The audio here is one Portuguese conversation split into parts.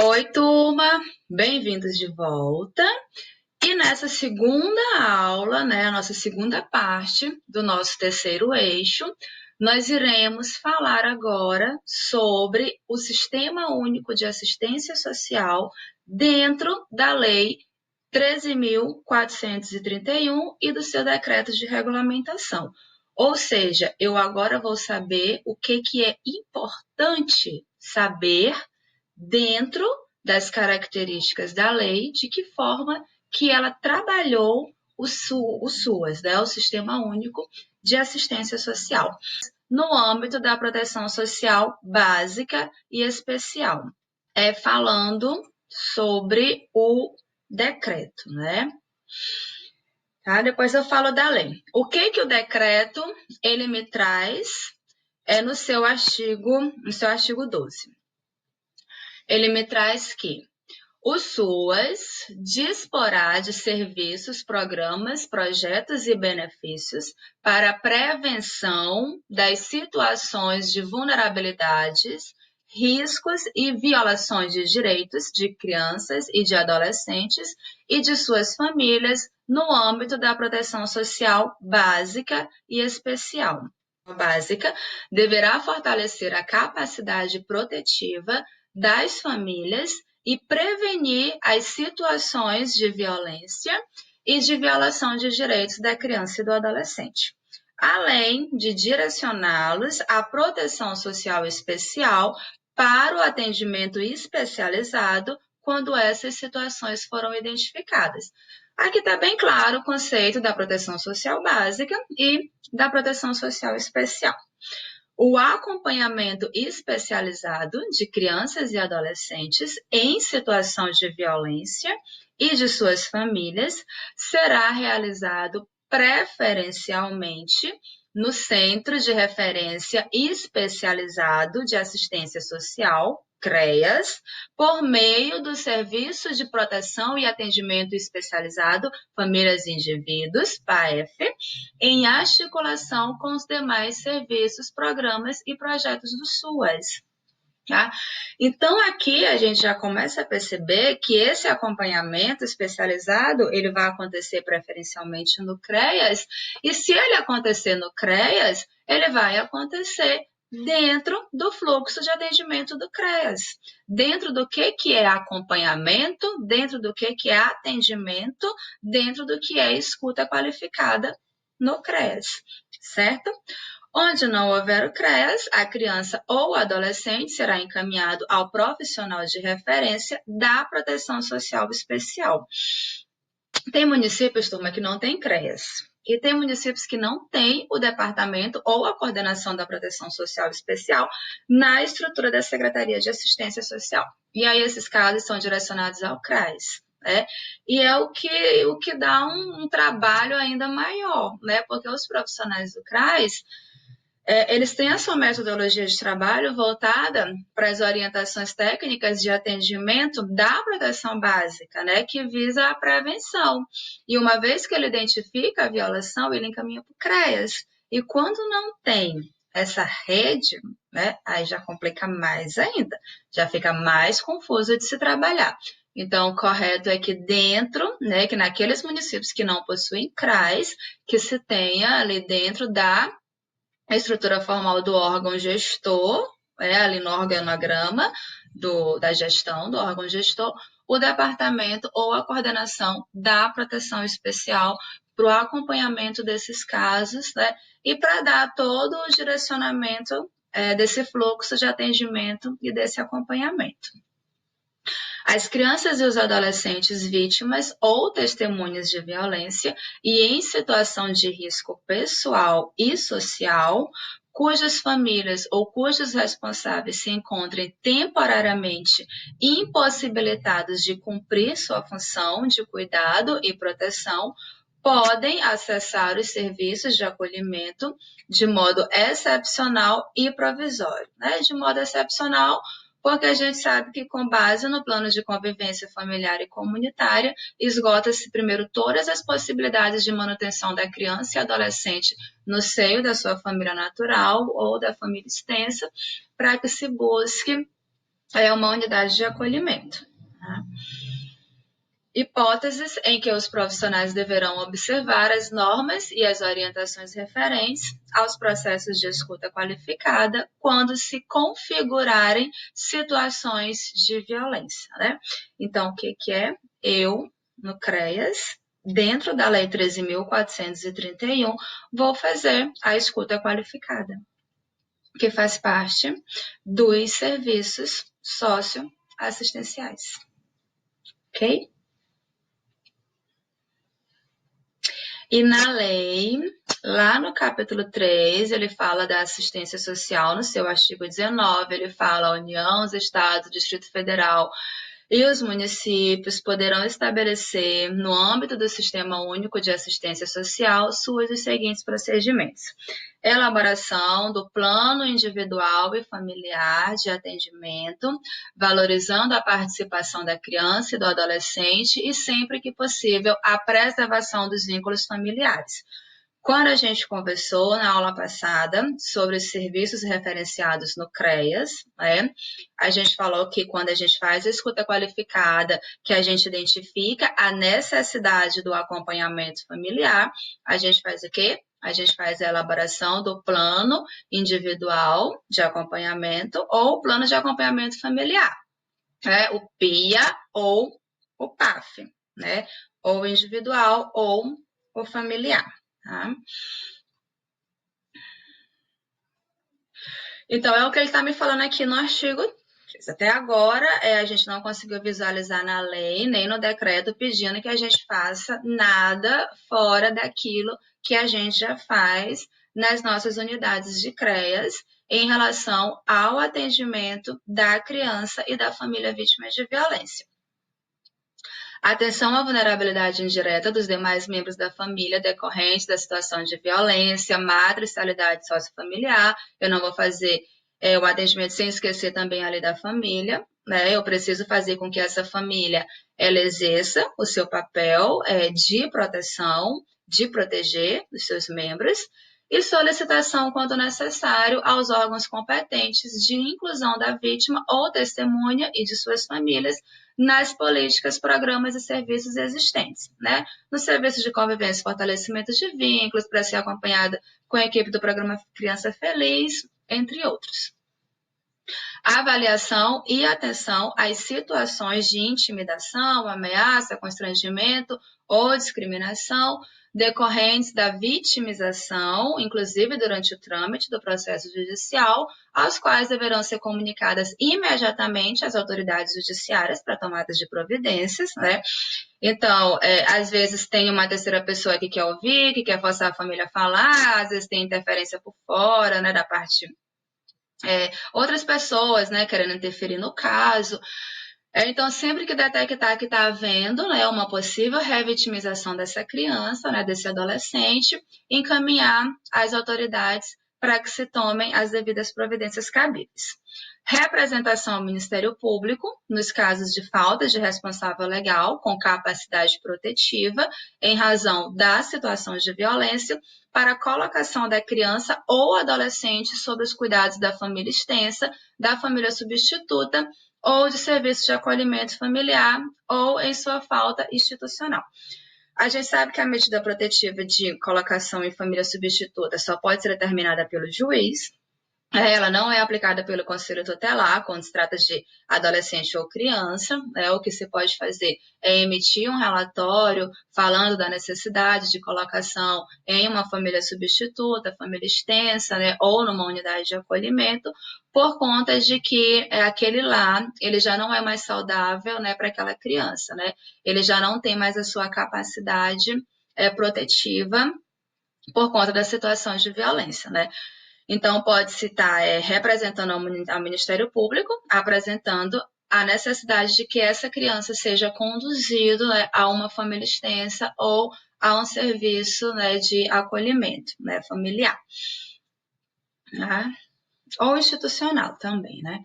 Oi, turma! Bem-vindos de volta. E nessa segunda aula, a nossa segunda parte do nosso terceiro eixo, nós iremos falar agora sobre o Sistema Único de Assistência Social dentro da Lei 13.431 e do seu decreto de regulamentação. Ou seja, eu agora vou saber o que é importante saber dentro das características da lei, de que forma que ela trabalhou o SUAS, o Sistema Único de Assistência Social, no âmbito da proteção social básica e especial, falando sobre o decreto, Tá? Depois eu falo da lei. O que o decreto ele me traz no seu artigo 12. Ele me traz que o SUAS disporá de serviços, programas, projetos e benefícios para a prevenção das situações de vulnerabilidades, riscos e violações de direitos de crianças e de adolescentes e de suas famílias no âmbito da proteção social básica e especial. A básica deverá fortalecer a capacidade protetiva das famílias e prevenir as situações de violência e de violação de direitos da criança e do adolescente, além de direcioná-los à proteção social especial para o atendimento especializado quando essas situações foram identificadas. Aqui está bem claro o conceito da proteção social básica e da proteção social especial. O acompanhamento especializado de crianças e adolescentes em situação de violência e de suas famílias será realizado preferencialmente no Centro de Referência Especializado de Assistência Social, CREAS, por meio do Serviço de Proteção e Atendimento Especializado Famílias e Indivíduos, PAEF, em articulação com os demais serviços, programas e projetos do SUAS. Tá? Então, aqui a gente já começa a perceber que esse acompanhamento especializado, ele vai acontecer preferencialmente no CREAS, e se ele acontecer no CREAS, ele vai acontecer dentro do fluxo de atendimento do CREAS, dentro do que é acompanhamento, dentro do que é atendimento, dentro do que é escuta qualificada no CREAS, certo? Onde não houver o CREAS, a criança ou o adolescente será encaminhado ao profissional de referência da proteção social especial. Tem municípios, turma, que não tem CREAS. E tem municípios que não têm o departamento ou a coordenação da proteção social especial na estrutura da Secretaria de Assistência Social. E aí esses casos são direcionados ao CRAS. E é o que dá um trabalho ainda maior, porque os profissionais do CRAS, eles têm a sua metodologia de trabalho voltada para as orientações técnicas de atendimento da proteção básica, que visa a prevenção. E uma vez que ele identifica a violação, ele encaminha para o CREAS. E quando não tem essa rede, aí já complica mais ainda, já fica mais confuso de se trabalhar. Então, o correto é que dentro, que naqueles municípios que não possuem CRAS, que se tenha ali dentro da estrutura formal do órgão gestor, ali no organograma da gestão do órgão gestor, o departamento ou a coordenação da proteção especial para o acompanhamento desses casos, e para dar todo o direcionamento desse fluxo de atendimento e desse acompanhamento. As crianças e os adolescentes vítimas ou testemunhas de violência e em situação de risco pessoal e social, cujas famílias ou cujos responsáveis se encontrem temporariamente impossibilitados de cumprir sua função de cuidado e proteção, podem acessar os serviços de acolhimento de modo excepcional e provisório. De modo excepcional, porque a gente sabe que, com base no plano de convivência familiar e comunitária, esgota-se primeiro todas as possibilidades de manutenção da criança e adolescente no seio da sua família natural ou da família extensa, para que se busque é uma unidade de acolhimento. Tá? Hipóteses em que os profissionais deverão observar as normas e as orientações referentes aos processos de escuta qualificada quando se configurarem situações de violência, né? Então, o que é? Eu, no CREAS, dentro da Lei 13.431, vou fazer a escuta qualificada, que faz parte dos serviços socioassistenciais. Ok? E na lei, lá no capítulo 3, ele fala da assistência social, no seu artigo 19, ele fala a União, os Estados, o Distrito Federal e os municípios poderão estabelecer, no âmbito do Sistema Único de Assistência Social, os seguintes procedimentos: elaboração do plano individual e familiar de atendimento, valorizando a participação da criança e do adolescente e, sempre que possível, a preservação dos vínculos familiares. Quando a gente conversou na aula passada sobre os serviços referenciados no CREAS, né, a gente falou que quando a gente faz a escuta qualificada, que a gente identifica a necessidade do acompanhamento familiar, a gente faz o quê? A gente faz a elaboração do plano individual de acompanhamento ou plano de acompanhamento familiar, né? O PIA ou o PAF, né? Ou individual ou o familiar. Tá? Então, é o que ele está me falando aqui no artigo 3. Até agora, a gente não conseguiu visualizar na lei, nem no decreto, pedindo que a gente faça nada fora daquilo que a gente já faz nas nossas unidades de CREAS em relação ao atendimento da criança e da família vítima de violência. Atenção à vulnerabilidade indireta dos demais membros da família decorrente da situação de violência, matricialidade sociofamiliar. Eu não vou fazer o atendimento sem esquecer também a lei da família, né? Eu preciso fazer com que essa família ela exerça o seu papel de proteção, de proteger os seus membros, e solicitação, quando necessário, aos órgãos competentes de inclusão da vítima ou testemunha e de suas famílias nas políticas, programas e serviços existentes, né? No serviço de convivência e fortalecimento de vínculos, para ser acompanhada com a equipe do programa Criança Feliz, entre outros. Avaliação e atenção às situações de intimidação, ameaça, constrangimento ou discriminação decorrentes da vitimização, inclusive durante o trâmite do processo judicial, aos quais deverão ser comunicadas imediatamente às autoridades judiciárias para tomadas de providências, né? Então, às vezes tem uma terceira pessoa que quer ouvir, que quer forçar a família a falar, às vezes tem interferência por fora, né, da parte outras pessoas, né, querendo interferir no caso. Então, sempre que detectar que está havendo, né, uma possível revitimização dessa criança, né, desse adolescente, encaminhar às autoridades para que se tomem as devidas providências cabíveis. Representação ao Ministério Público, nos casos de falta de responsável legal com capacidade protetiva, em razão da situação de violência, para a colocação da criança ou adolescente sob os cuidados da família extensa, da família substituta ou de serviço de acolhimento familiar ou, em sua falta, institucional. A gente sabe que a medida protetiva de colocação em família substituta só pode ser determinada pelo juiz. Ela não é aplicada pelo Conselho Tutelar quando se trata de adolescente ou criança. O que se pode fazer é emitir um relatório falando da necessidade de colocação em uma família substituta, família extensa, né, ou numa unidade de acolhimento, por conta de que aquele lá ele já não é mais saudável, né, para aquela criança, né? Ele já não tem mais a sua capacidade protetiva por conta das situações de violência, né? Então, pode-se estar representando ao Ministério Público, apresentando a necessidade de que essa criança seja conduzida, né, a uma família extensa ou a um serviço, né, de acolhimento, né, familiar. Né? Ou institucional também, né?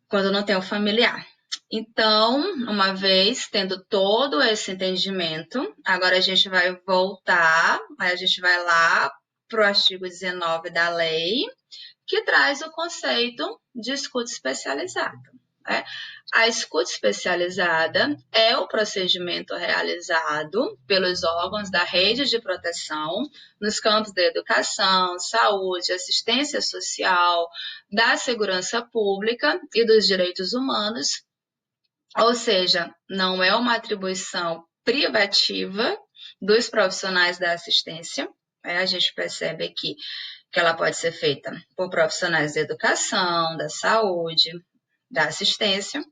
Quando não tem o familiar. Então, uma vez tendo todo esse entendimento, agora a gente vai voltar, a gente vai lá para o artigo 19 da lei, que traz o conceito de escuta especializada. Né? A escuta especializada é o procedimento realizado pelos órgãos da rede de proteção nos campos da educação, saúde, assistência social, da segurança pública e dos direitos humanos, ou seja, não é uma atribuição privativa dos profissionais da assistência. A gente percebe aqui que ela pode ser feita por profissionais da educação, da saúde, da assistência,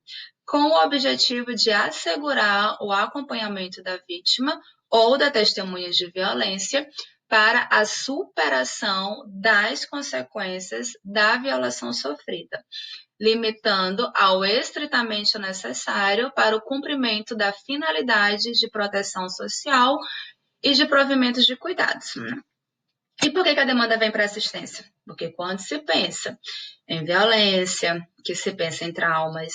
com o objetivo de assegurar o acompanhamento da vítima ou da testemunha de violência para a superação das consequências da violação sofrida, limitando ao estritamente necessário para o cumprimento da finalidade de proteção social e de provimento de cuidados. E por que a demanda vem para assistência? Porque quando se pensa em violência, que se pensa em traumas,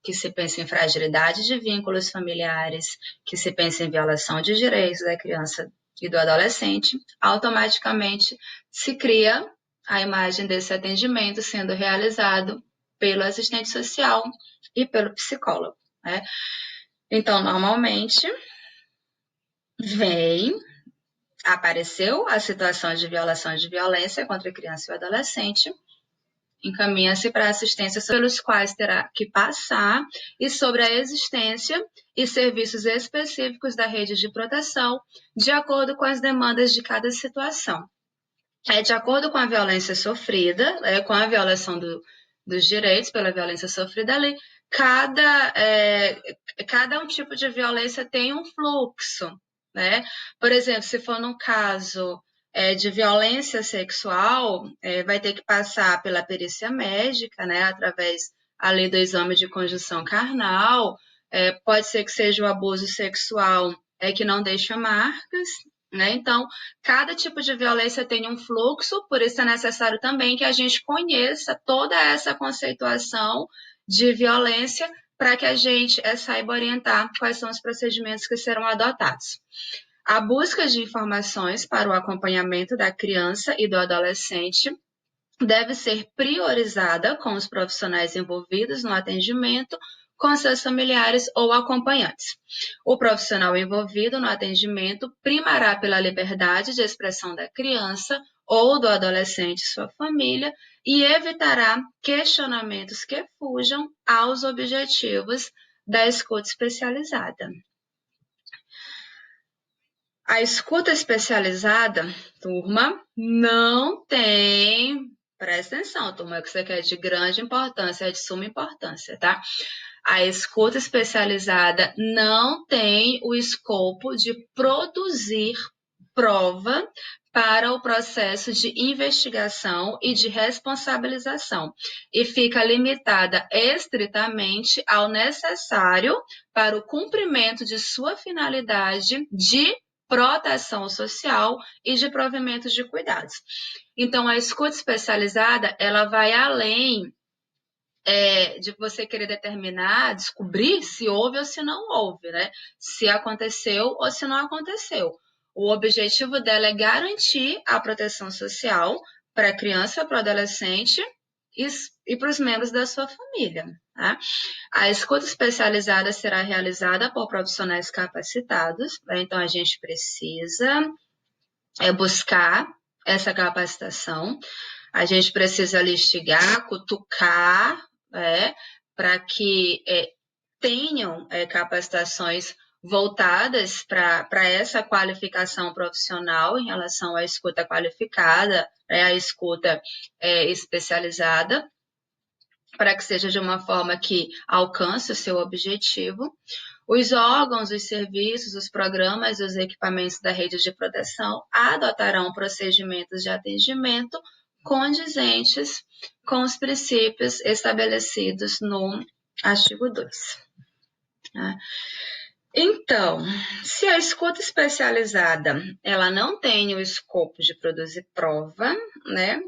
que se pensa em fragilidade de vínculos familiares, que se pensa em violação de direitos da criança e do adolescente, automaticamente se cria a imagem desse atendimento sendo realizado pelo assistente social e pelo psicólogo. Né? Então, normalmente, apareceu a situação de violação de violência contra a criança e o adolescente, encaminha-se para assistência pelos quais terá que passar e sobre a existência e serviços específicos da rede de proteção, de acordo com as demandas de cada situação. De acordo com a violência sofrida, com a violação dos direitos pela violência sofrida ali, cada um tipo de violência tem um fluxo. Né? Por exemplo, se for no caso de violência sexual, vai ter que passar pela perícia médica, né? Através ali do exame de conjunção carnal, pode ser que seja o abuso sexual que não deixa marcas, né? Então, cada tipo de violência tem um fluxo, por isso é necessário também que a gente conheça toda essa conceituação de violência para que a gente saiba orientar quais são os procedimentos que serão adotados. A busca de informações para o acompanhamento da criança e do adolescente deve ser priorizada com os profissionais envolvidos no atendimento, com seus familiares ou acompanhantes. O profissional envolvido no atendimento primará pela liberdade de expressão da criança ou do adolescente e sua família e evitará questionamentos que fujam aos objetivos da escuta especializada. A escuta especializada, turma, não tem... Presta atenção, turma, que isso aqui é de grande importância, é de suma importância, tá? A escuta especializada não tem o escopo de produzir prova para o processo de investigação e de responsabilização e fica limitada estritamente ao necessário para o cumprimento de sua finalidade de proteção social e de provimento de cuidados. Então, a escuta especializada, ela vai além de você querer determinar, descobrir se houve ou se não houve, né? Se aconteceu ou se não aconteceu. O objetivo dela é garantir a proteção social para a criança, para o adolescente e para os membros da sua família. Tá? A escuta especializada será realizada por profissionais capacitados, né? Então a gente precisa buscar essa capacitação, a gente precisa ali instigar, cutucar, para que tenham capacitações voltadas para essa qualificação profissional em relação à escuta qualificada, à escuta especializada, para que seja de uma forma que alcance o seu objetivo. Os órgãos, os serviços, os programas e os equipamentos da rede de proteção adotarão procedimentos de atendimento condizentes com os princípios estabelecidos no artigo 2. Então, se a escuta especializada ela não tem o escopo de produzir prova, né?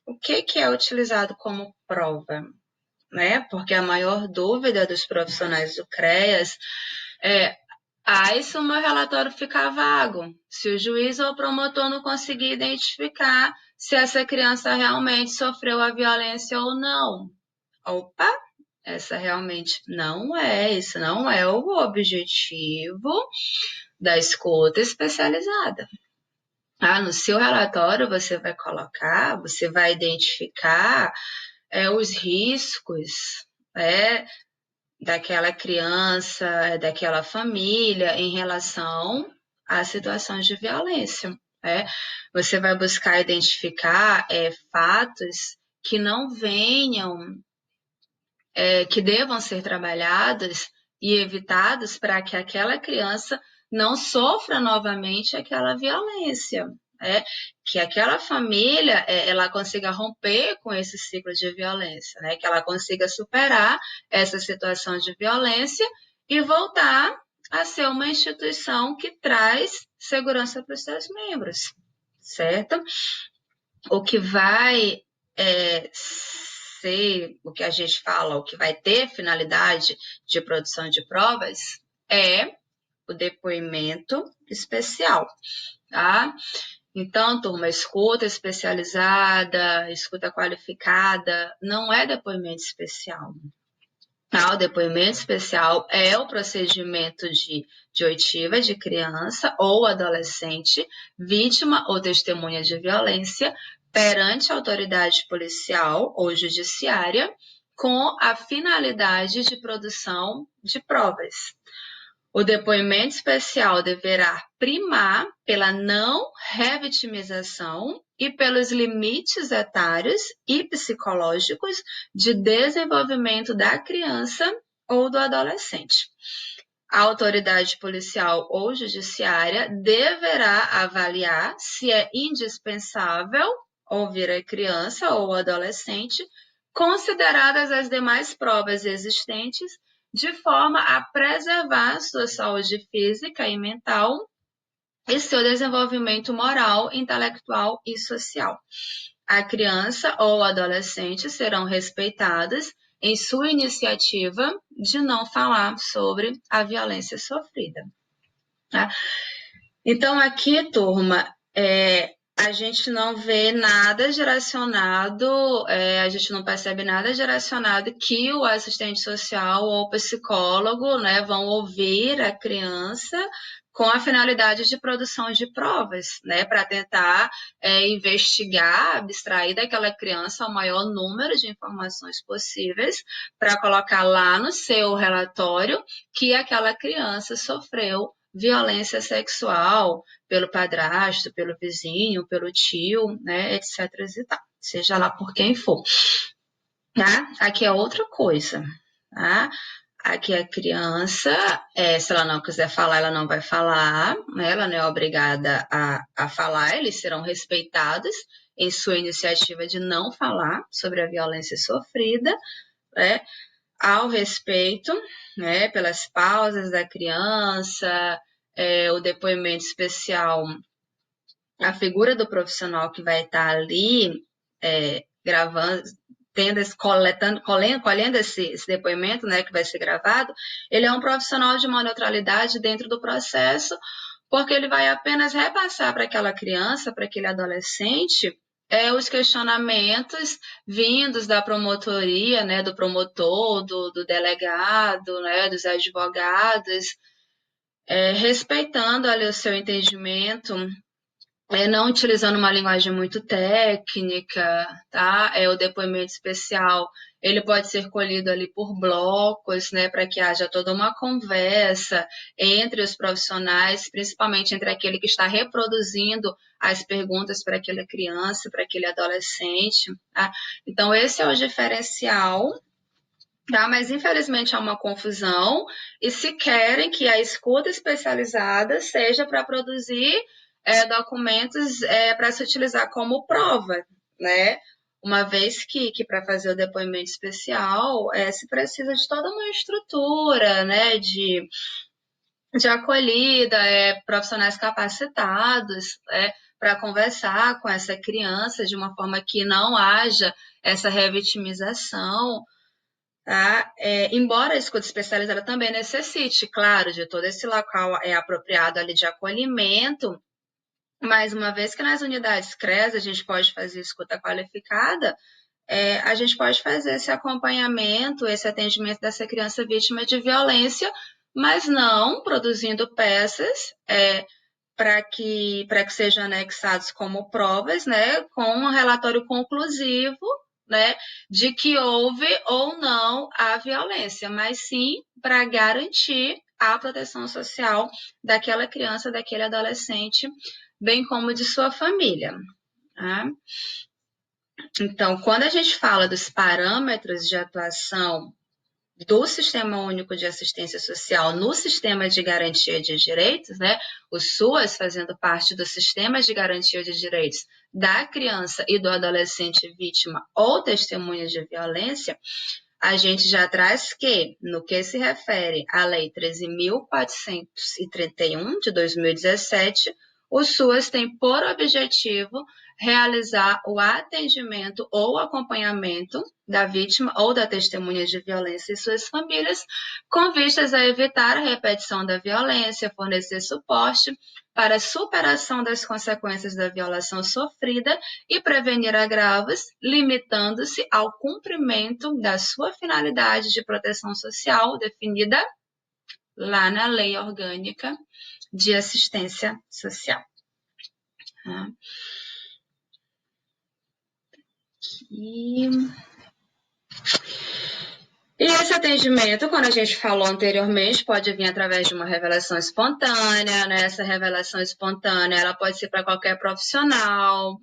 O que é utilizado como prova? Né? Porque a maior dúvida dos profissionais do CREAS e se o meu relatório ficar vago, se o juiz ou o promotor não conseguir identificar se essa criança realmente sofreu a violência ou não. Opa, essa realmente não é, isso não é o objetivo da escuta especializada. No seu relatório você vai colocar, você vai identificar os riscos daquela criança, daquela família em relação às situações de violência. Você vai buscar identificar fatos que não venham, que devam ser trabalhados e evitados para que aquela criança não sofra novamente aquela violência. Que aquela família ela consiga romper com esse ciclo de violência, que ela consiga superar essa situação de violência e voltar a ser uma instituição que traz segurança para os seus membros, certo? O que vai ser, o que a gente fala, o que vai ter finalidade de produção de provas é o depoimento especial, tá? Então, turma, escuta especializada, escuta qualificada, não é depoimento especial. O depoimento especial é o procedimento de oitiva de criança ou adolescente, vítima ou testemunha de violência, perante a autoridade policial ou judiciária, com a finalidade de produção de provas. O depoimento especial deverá primar pela não revitimização e pelos limites etários e psicológicos de desenvolvimento da criança ou do adolescente. A autoridade policial ou judiciária deverá avaliar se é indispensável ouvir a criança ou adolescente, consideradas as demais provas existentes, de forma a preservar sua saúde física e mental e seu desenvolvimento moral, intelectual e social. A criança ou adolescente serão respeitadas em sua iniciativa de não falar sobre a violência sofrida. Tá? Então, aqui, turma, a gente não vê nada direcionado, a gente não percebe nada direcionado que o assistente social ou o psicólogo vão ouvir a criança com a finalidade de produção de provas, para tentar investigar, abstrair daquela criança o maior número de informações possíveis para colocar lá no seu relatório que aquela criança sofreu violência sexual pelo padrasto, pelo vizinho, pelo tio, etc. e tal, seja lá por quem for. Tá? Aqui é outra coisa. Tá? Aqui a criança, se ela não quiser falar, ela não vai falar, ela não é obrigada a falar, eles serão respeitados em sua iniciativa de não falar sobre a violência sofrida, ao respeito, pelas pausas da criança, o depoimento especial, a figura do profissional que vai estar ali gravando, colhendo esse depoimento, que vai ser gravado, ele é um profissional de uma neutralidade dentro do processo, porque ele vai apenas repassar para aquela criança, para aquele adolescente, os questionamentos vindos da promotoria, do promotor, do delegado, dos advogados, respeitando ali o seu entendimento, não utilizando uma linguagem muito técnica, tá? O depoimento especial, ele pode ser colhido ali por blocos, para que haja toda uma conversa entre os profissionais, principalmente entre aquele que está reproduzindo as perguntas para aquela criança, para aquele adolescente, tá? Então, esse é o diferencial, tá? Mas, infelizmente, há uma confusão e se querem que a escuta especializada seja para produzir documentos para se utilizar como prova, uma vez que para fazer o depoimento especial se precisa de toda uma estrutura, de acolhida, profissionais capacitados, para conversar com essa criança de uma forma que não haja essa revitimização. Tá? Embora a escuta especializada também necessite, claro, de todo esse local apropriado ali de acolhimento, Mas uma vez que nas unidades CREAS a gente pode fazer escuta qualificada, a gente pode fazer esse acompanhamento, esse atendimento dessa criança vítima de violência, mas não produzindo peças para que sejam anexados como provas, né, com um relatório conclusivo, né, de que houve ou não a violência, mas sim para garantir a proteção social daquela criança, daquele adolescente, bem como de sua família. Tá? Então, quando a gente fala dos parâmetros de atuação do Sistema Único de Assistência Social no Sistema de Garantia de Direitos, né, o SUAS fazendo parte do Sistema de Garantia de Direitos da criança e do adolescente vítima ou testemunha de violência, a gente já traz que, no que se refere à Lei 13.431, de 2017, o SUAS tem por objetivo realizar o atendimento ou acompanhamento da vítima ou da testemunha de violência e suas famílias, com vistas a evitar a repetição da violência, fornecer suporte para a superação das consequências da violação sofrida e prevenir agravos, limitando-se ao cumprimento da sua finalidade de proteção social definida lá na Lei Orgânica de Assistência Social. E esse atendimento, quando a gente falou anteriormente, pode vir através de uma revelação espontânea, né? Essa revelação espontânea, ela pode ser para qualquer profissional,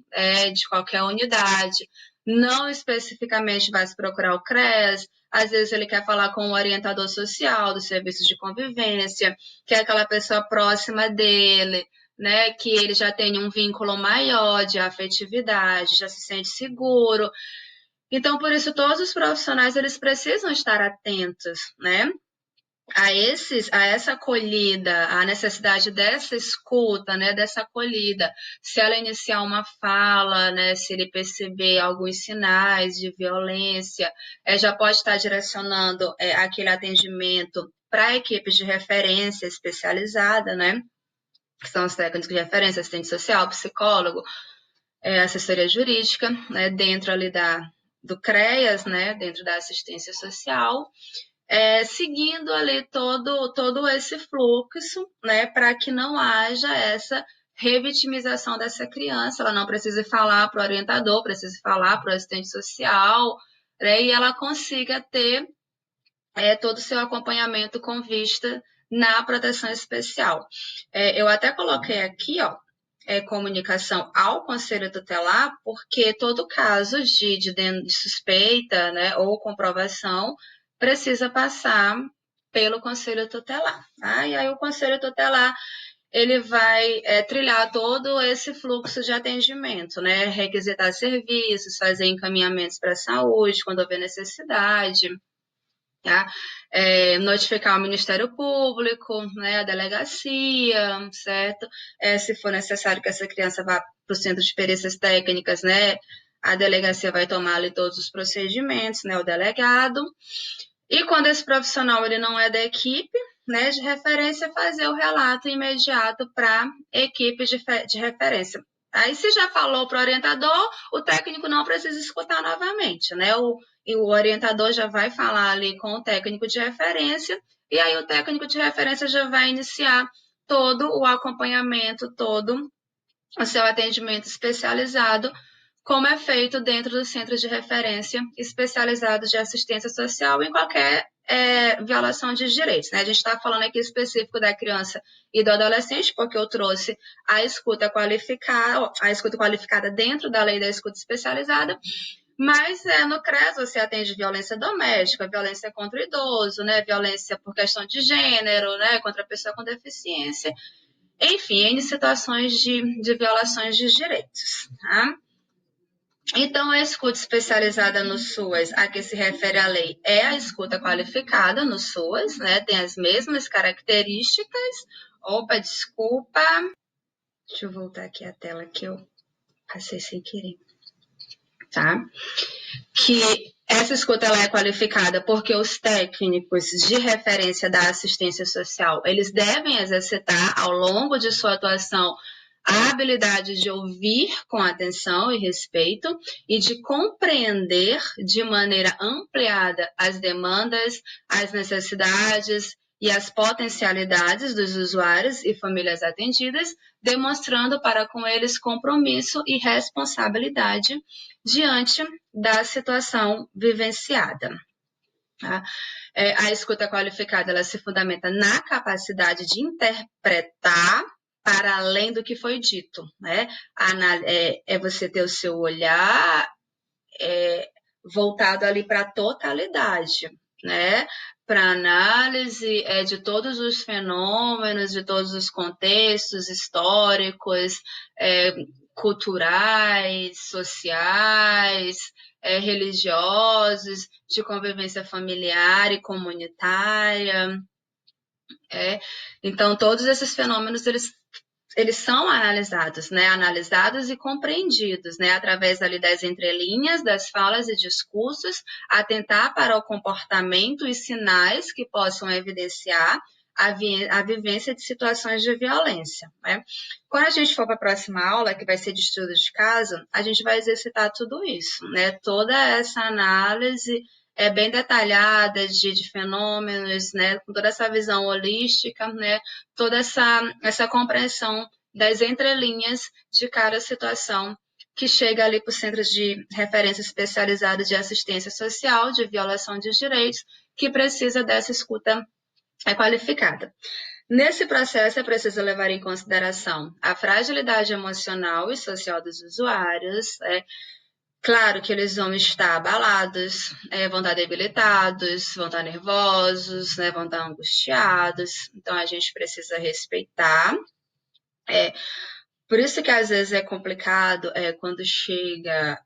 de qualquer unidade, não especificamente vai se procurar o CREAS, às vezes ele quer falar com o orientador social do serviço de convivência, que é aquela pessoa próxima dele, né? Que ele já tem um vínculo maior de afetividade, já se sente seguro. Então, por isso, todos os profissionais eles precisam estar atentos, né? A essa acolhida, a necessidade dessa escuta, né, dessa acolhida. Se ela iniciar uma fala, né, se ele perceber alguns sinais de violência, já pode estar direcionando aquele atendimento para a equipe de referência especializada, né? Que são os técnicos de referência, assistente social, psicólogo, assessoria jurídica, né, dentro ali do CREAS, né, dentro da assistência social, seguindo ali todo esse fluxo, né, para que não haja essa revitimização dessa criança, ela não precise falar para o orientador, precise falar para o assistente social, né, e ela consiga ter todo o seu acompanhamento com vista na proteção especial. Eu até coloquei aqui, ó, comunicação ao Conselho Tutelar, porque todo caso de suspeita, né, ou comprovação precisa passar pelo Conselho Tutelar. Tá? E aí o Conselho Tutelar ele vai trilhar todo esse fluxo de atendimento, né, requisitar serviços, fazer encaminhamentos para a saúde quando houver necessidade, tá? Notificar o Ministério Público, né, a delegacia, certo? Se for necessário que essa criança vá para o Centro de Perícias Técnicas, né, a delegacia vai tomar ali todos os procedimentos, né, o delegado. E quando esse profissional ele não é da equipe, né, de referência, fazer o relato imediato para a equipe de referência. Aí, se já falou para o orientador, o técnico não precisa escutar novamente, né? E o orientador já vai falar ali com o técnico de referência, e aí o técnico de referência já vai iniciar todo o acompanhamento, todo o seu atendimento especializado, como é feito dentro do Centro de Referência Especializado de Assistência Social em qualquer violação de direitos. Né? A gente está falando aqui específico da criança e do adolescente, porque eu trouxe a escuta qualificada dentro da lei da escuta especializada, mas no CREAS você atende violência doméstica, violência contra o idoso, né? Violência por questão de gênero, né? Contra a pessoa com deficiência, enfim, em situações de violações de direitos. Tá? Então, a escuta especializada no SUAS, a que se refere a lei, é a escuta qualificada no SUAS, né? Tem as mesmas características. Opa, desculpa. Deixa eu voltar aqui a tela que eu passei sem querer. Tá? Que essa escuta ela é qualificada porque os técnicos de referência da assistência social, eles devem exercitar ao longo de sua atuação a habilidade de ouvir com atenção e respeito e de compreender de maneira ampliada as demandas, as necessidades e as potencialidades dos usuários e famílias atendidas, demonstrando para com eles compromisso e responsabilidade diante da situação vivenciada. Tá? A escuta qualificada ela se fundamenta na capacidade de interpretar para além do que foi dito, né? É você ter o seu olhar voltado ali para a totalidade, né? Para análise de todos os fenômenos, de todos os contextos históricos, culturais, sociais, religiosos, de convivência familiar e comunitária. Então, todos esses fenômenos, eles são analisados, né? Analisados e compreendidos, né? Através ali das entrelinhas, das falas e discursos, atentar para o comportamento e sinais que possam evidenciar a vivência de situações de violência, né? Quando a gente for para a próxima aula, que vai ser de estudo de caso, a gente vai exercitar tudo isso, né? Toda essa análise bem detalhada de fenômenos, né? Com toda essa visão holística, né? Toda essa compreensão das entrelinhas de cada situação que chega ali para o Centro de Referência Especializado de Assistência Social, de Violação de Direitos, que precisa dessa escuta qualificada. Nesse processo, é preciso levar em consideração a fragilidade emocional e social dos usuários. Claro que eles vão estar abalados, vão estar debilitados, vão estar nervosos, né, vão estar angustiados. Então, a gente precisa respeitar. Por isso que às vezes é complicado quando chega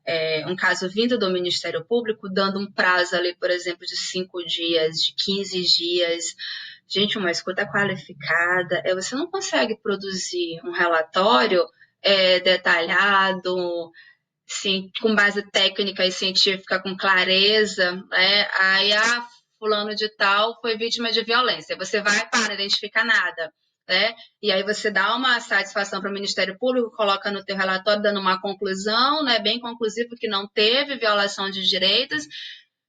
um caso vindo do Ministério Público, dando um prazo ali, por exemplo, de 5 dias, de 15 dias. Gente, uma escuta qualificada, você não consegue produzir um relatório detalhado, sim, com base técnica e científica, com clareza, né? Aí, fulano de tal foi vítima de violência. Você vai para, não identifica nada. Né? E aí você dá uma satisfação para o Ministério Público, coloca no teu relatório dando uma conclusão, né, bem conclusiva, que não teve violação de direitos,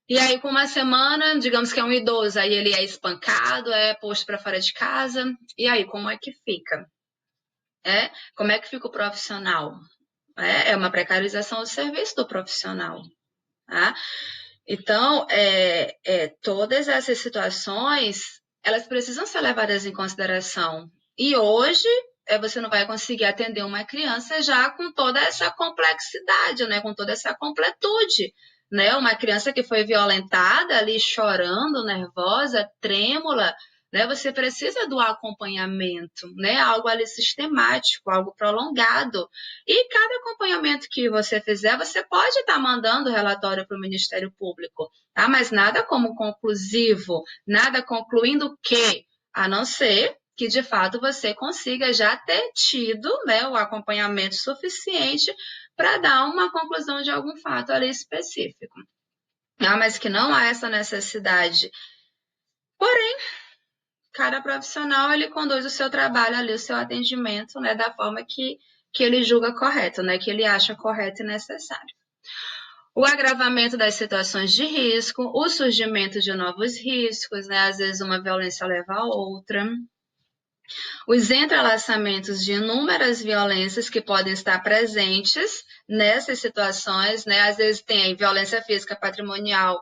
e aí com uma semana, digamos que é um idoso, aí ele é espancado, é posto para fora de casa, e aí como é que fica? Como é que fica o profissional? É uma precarização do serviço do profissional. Tá? Então, todas essas situações elas precisam ser levadas em consideração. E hoje, você não vai conseguir atender uma criança já com toda essa complexidade, né? Com toda essa completude. Né? Uma criança que foi violentada ali, chorando, nervosa, trêmula, né? Você precisa do acompanhamento, né? Algo ali sistemático, algo prolongado. E cada acompanhamento que você fizer, você pode estar mandando relatório para o Ministério Público, tá? Mas nada como conclusivo, nada concluindo que, a não ser que de fato você consiga já ter tido, né, o acompanhamento suficiente para dar uma conclusão de algum fato ali específico. Mas que não há essa necessidade. Porém, cada profissional ele conduz o seu trabalho ali, o seu atendimento, né, da forma que ele julga correto, né, que ele acha correto e necessário. O agravamento das situações de risco, o surgimento de novos riscos, né, às vezes uma violência leva a outra. Os entrelaçamentos de inúmeras violências que podem estar presentes nessas situações, né, às vezes tem violência física, patrimonial,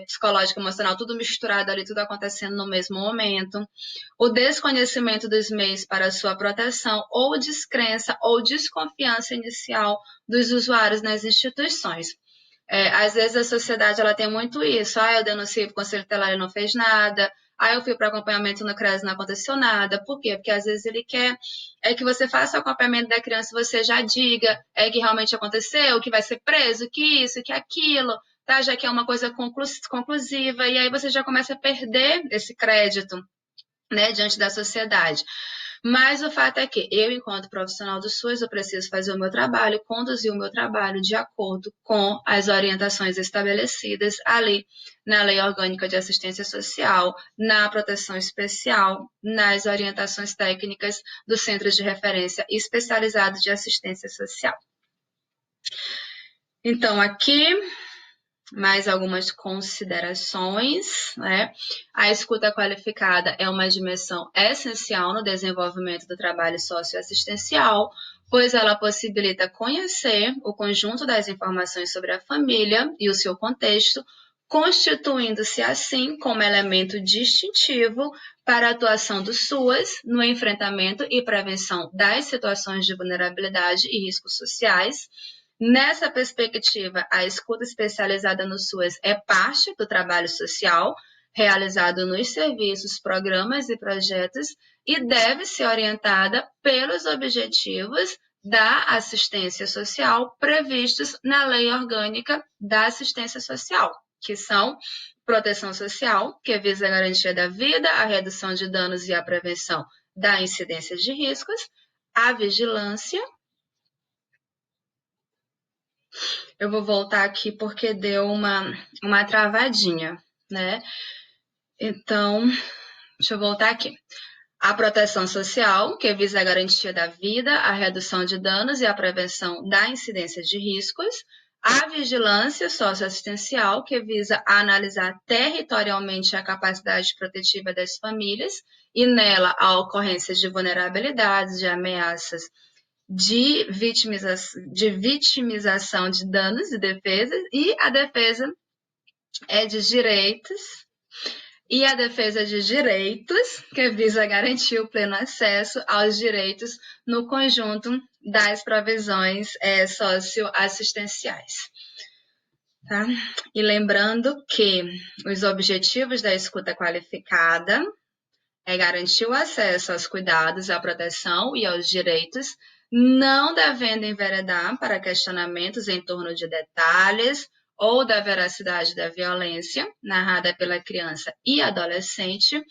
psicológica, emocional, tudo misturado ali, tudo acontecendo no mesmo momento. O desconhecimento dos meios para sua proteção ou descrença ou desconfiança inicial dos usuários nas instituições. Às vezes a sociedade ela tem muito isso. Eu denunciei para o Conselho Tutelar e não fez nada. Eu fui para acompanhamento no CREAS e não aconteceu nada. Por quê? Porque às vezes ele quer que você faça o acompanhamento da criança e você já diga que realmente aconteceu, que vai ser preso, que isso, que aquilo, tá? Já que é uma coisa conclusiva. E aí você já começa a perder esse crédito, né, diante da sociedade. Mas o fato é que eu, enquanto profissional do SUS, eu preciso fazer o meu trabalho, conduzir o meu trabalho de acordo com as orientações estabelecidas ali na Lei Orgânica de Assistência Social, na proteção especial, nas orientações técnicas dos Centros de Referência Especializados de Assistência Social. Então, aqui mais algumas considerações, né? A escuta qualificada é uma dimensão essencial no desenvolvimento do trabalho socioassistencial, pois ela possibilita conhecer o conjunto das informações sobre a família e o seu contexto, constituindo-se assim como elemento distintivo para a atuação do SUAS no enfrentamento e prevenção das situações de vulnerabilidade e riscos sociais. Nessa perspectiva, a escuta especializada no SUAS é parte do trabalho social realizado nos serviços, programas e projetos e deve ser orientada pelos objetivos da assistência social previstos na Lei Orgânica da Assistência Social, que são proteção social, que visa a garantia da vida, a redução de danos e a prevenção da incidência de riscos, a vigilância. Eu vou voltar aqui porque deu uma travadinha, né? Então, deixa eu voltar aqui. A proteção social, que visa a garantia da vida, a redução de danos e a prevenção da incidência de riscos. A vigilância socioassistencial, que visa analisar territorialmente a capacidade protetiva das famílias e nela a ocorrência de vulnerabilidades, de ameaças, de vitimização de danos e defesas, e a defesa de direitos, e a defesa de direitos, que visa garantir o pleno acesso aos direitos no conjunto das provisões socioassistenciais. Tá? E lembrando que os objetivos da escuta qualificada é garantir o acesso aos cuidados, à proteção e aos direitos, não devendo enveredar para questionamentos em torno de detalhes ou da veracidade da violência narrada pela criança e adolescente.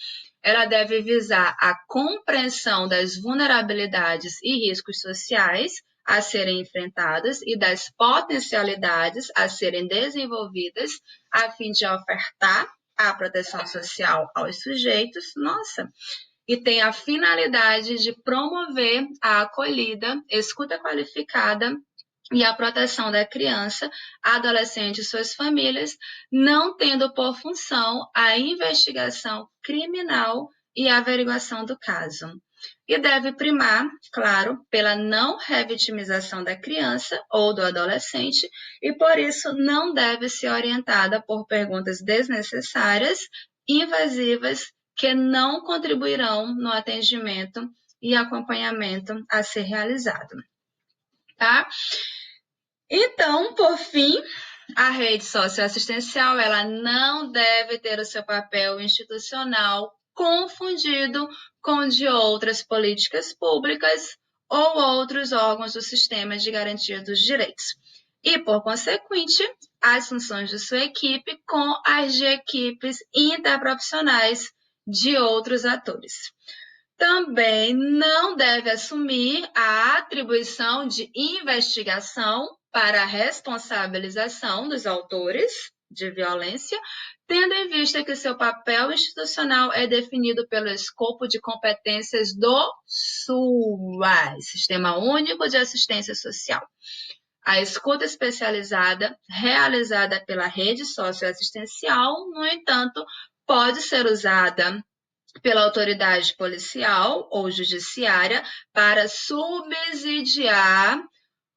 Ela deve visar a compreensão das vulnerabilidades e riscos sociais a serem enfrentadas e das potencialidades a serem desenvolvidas a fim de ofertar a proteção social aos sujeitos, e tem a finalidade de promover a acolhida, escuta qualificada e a proteção da criança, adolescente e suas famílias, não tendo por função a investigação criminal e a averiguação do caso. E deve primar, claro, pela não revitimização da criança ou do adolescente e, por isso, não deve ser orientada por perguntas desnecessárias, invasivas, que não contribuirão no atendimento e acompanhamento a ser realizado. Tá? Então, por fim, a rede socioassistencial ela não deve ter o seu papel institucional confundido com o de outras políticas públicas ou outros órgãos do sistema de garantia dos direitos. E, por consequente, as funções de sua equipe com as de equipes interprofissionais de outros atores. Também não deve assumir a atribuição de investigação para a responsabilização dos autores de violência, tendo em vista que seu papel institucional é definido pelo escopo de competências do SUAS, Sistema Único de Assistência Social. A escuta especializada, realizada pela rede socioassistencial, no entanto, pode ser usada pela autoridade policial ou judiciária para subsidiar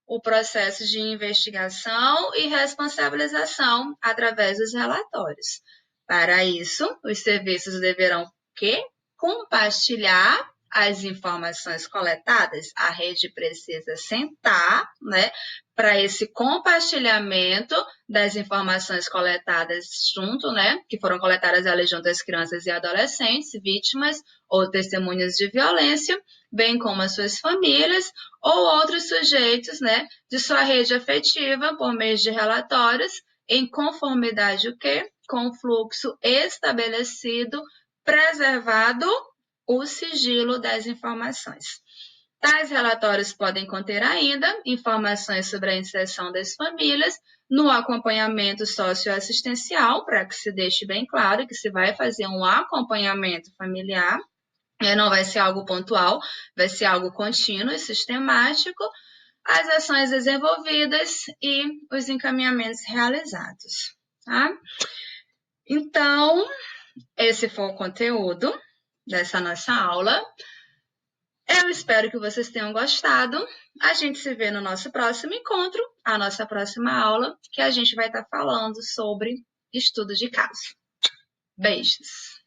o processo de investigação e responsabilização através dos relatórios. Para isso, os serviços deverão compartilhar as informações coletadas. A rede precisa sentar, para esse compartilhamento das informações coletadas junto, que foram coletadas ali junto às crianças e adolescentes, vítimas ou testemunhas de violência, bem como as suas famílias ou outros sujeitos, de sua rede afetiva por meio de relatórios, em conformidade com o fluxo estabelecido, preservado o sigilo das informações. Tais relatórios podem conter ainda informações sobre a inserção das famílias no acompanhamento socioassistencial, para que se deixe bem claro que se vai fazer um acompanhamento familiar, não vai ser algo pontual, vai ser algo contínuo e sistemático, as ações desenvolvidas e os encaminhamentos realizados. Tá? Então, esse foi o conteúdo dessa nossa aula. Eu espero que vocês tenham gostado. A gente se vê no nosso próximo encontro, a nossa próxima aula, que a gente vai estar falando sobre estudo de caso. Beijos!